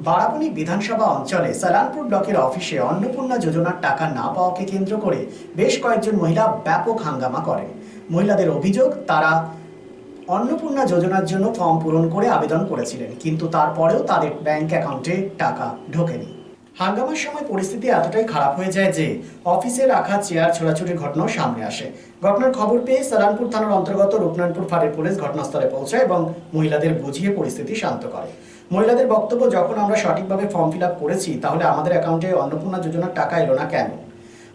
বারাবণী বিধানসভা অঞ্চলে সালানপুর ব্লকের অফিসে অন্নপূর্ণা যোজনার টাকা না পাওয়াকে কেন্দ্র করে বেশ কয়েকজন মহিলা ব্যাপক হাঙ্গামা করেন। মহিলাদের অভিযোগ, তারা অন্নপূর্ণা যোজনার জন্য ফর্ম পূরণ করে আবেদন করেছিলেন, কিন্তু তারপরেও তাদের ব্যাংক অ্যাকাউন্টে টাকা ঢোকেনি। হাঙ্গামার সময় পরিস্থিতি এতটাই খারাপ হয়ে যায় যে অফিসে রাখা চেয়ার ছোড়াছুড়ির ঘটনাও সামনে আসে। ঘটনার খবর পেয়ে সালানপুর থানার অন্তর্গত রূপনারায়ণপুর ফাঁড়ির পুলিশ ঘটনাস্থলে পৌঁছায় এবং মহিলাদের বুঝিয়ে পরিস্থিতি শান্ত করে। মহিলাদের বক্তব্য, যখন আমরা সঠিকভাবে ফর্ম ফিল আপ করেছি তাহলে আমাদের অ্যাকাউন্টে অন্নপূর্ণা যোজনার টাকা এলো না কেন?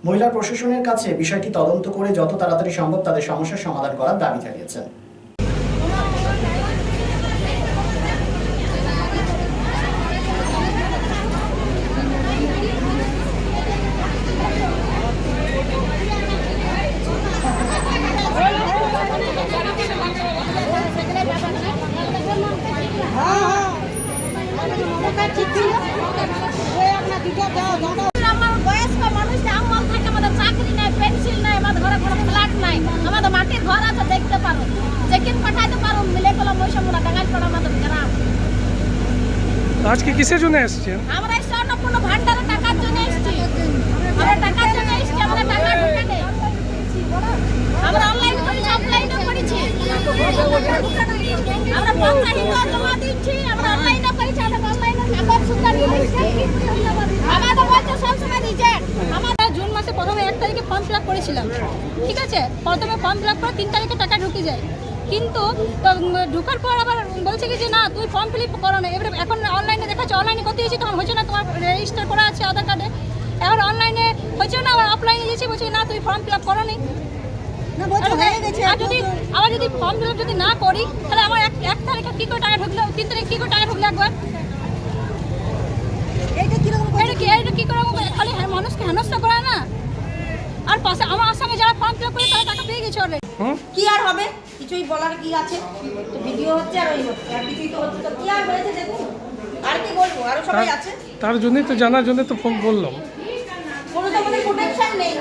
মহিলা প্রশাসনের কাছে বিষয়টি তদন্ত করে যত তাড়াতাড়ি সম্ভব তাদের সমস্যার সমাধান করার দাবি জানিয়েছেন। আজকে কিসের জন্য এসেছেন? আমরা স্বর্ণপূর্ণ ভান্ডারের টাকার জন্য এসেছি। আমরা টাকার জন্য এসেছি, আমরা টাকা ঢুকে নেই। আমরা অনলাইন করেছি, অফলাইনও করেছি। আমরা পঞ্চায়েত জমা দিচ্ছি, আমরা অনলাইনও করেছি, আমরা অনলাইনে কাগজ সুদ্ধা নিয়েছি। আমাদের বলছে সবসময় রিজেক্ট। আমরা জুন মাসে প্রথমে 1 তারিখে ফর্ম ফিল আপ করেছিলাম, ঠিক আছে? প্রথমে ফর্ম ফিল আপ করে 3 তারিখে টাকা ঢুকে যায়, কিন্তু ঢোকার পর আবার বলছে কি যে না, তুই ফর্ম ফিল আপ করো না। এবারে এখন অনলাইনে দেখাচ্ছে, অনলাইনে করতে গেছি তখন হচ্ছে না, তোমার রেজিস্টার করা আছে আধার কার্ডে। এখন অনলাইনে হচ্ছে না, আবার অফলাইনে গেছি, বলছি না তুই ফর্ম ফিল আপ করো নি। আর যদি ফর্ম ফিল আপ যদি না করি তাহলে আমার 1 তারিখে কী করে টাকা ঢুকলো, 3 তারিখে কী করে টাকা ঢুকলো একবার? এটা কী করে খালি মানুষকে হেনস্থা করা না? আর পাশে আমার সঙ্গে যারা ফর্ম ফিল আপ করে তারা টাকা পেয়ে গেছে অলরেডি। কি আর হবে? কিছুই বলার কি আছে? তো ভিডিও হচ্ছে আর ওই হচ্ছে, আর কিছুই তো হচ্ছে। তো কি আর হয়েছে দেখুন, আর কি বলবো? আরো সবাই আছে, তার জন্যই তো জানার জন্য তো ফোন বললাম। কোনো তো আমাদের প্রোটেকশন নেই।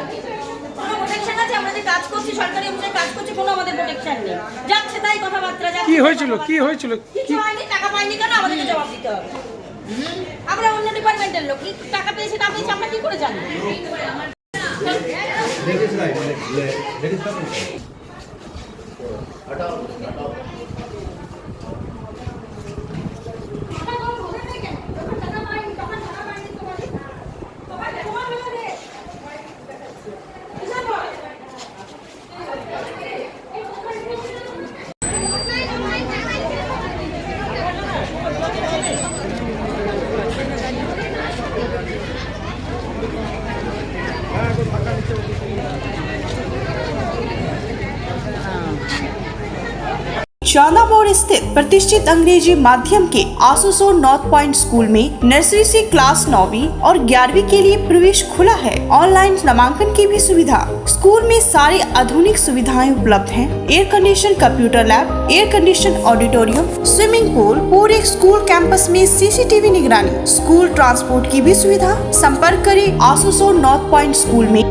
কোনো প্রোটেকশন আছে? আমরা যে কাজ করছি, সরকারি অফিসে কাজ করছি, কোনো আমাদের প্রোটেকশন নেই। যাচ্ছে তাই কথাবার্তা। কি হয়েছিল? কিছু হয়নি, টাকা পাইনি কেন আমাদেরকে জবাব দিতে হবে? আমরা অন্য ডিপার্টমেন্টের লোক, কি টাকা পেয়েছি না পেয়েছি আমরা কি করে জানি? चांदामोड़ स्थित प्रतिष्ठित अंग्रेजी माध्यम के आसुसो नॉर्थ पॉइंट स्कूल में नर्सरी से क्लास 9वीं और 11वीं के लिए प्रवेश खुला है। ऑनलाइन नामांकन की भी सुविधा। स्कूल में सारी आधुनिक सुविधाएं उपलब्ध हैं। Air condition computer lab, air condition auditorium, swimming pool, पूरे स्कूल कैंपस में सीसीटीवी निगरानी, स्कूल ट्रांसपोर्ट की भी सुविधा। संपर्क करें आसुसो नॉर्थ पॉइंट स्कूल में।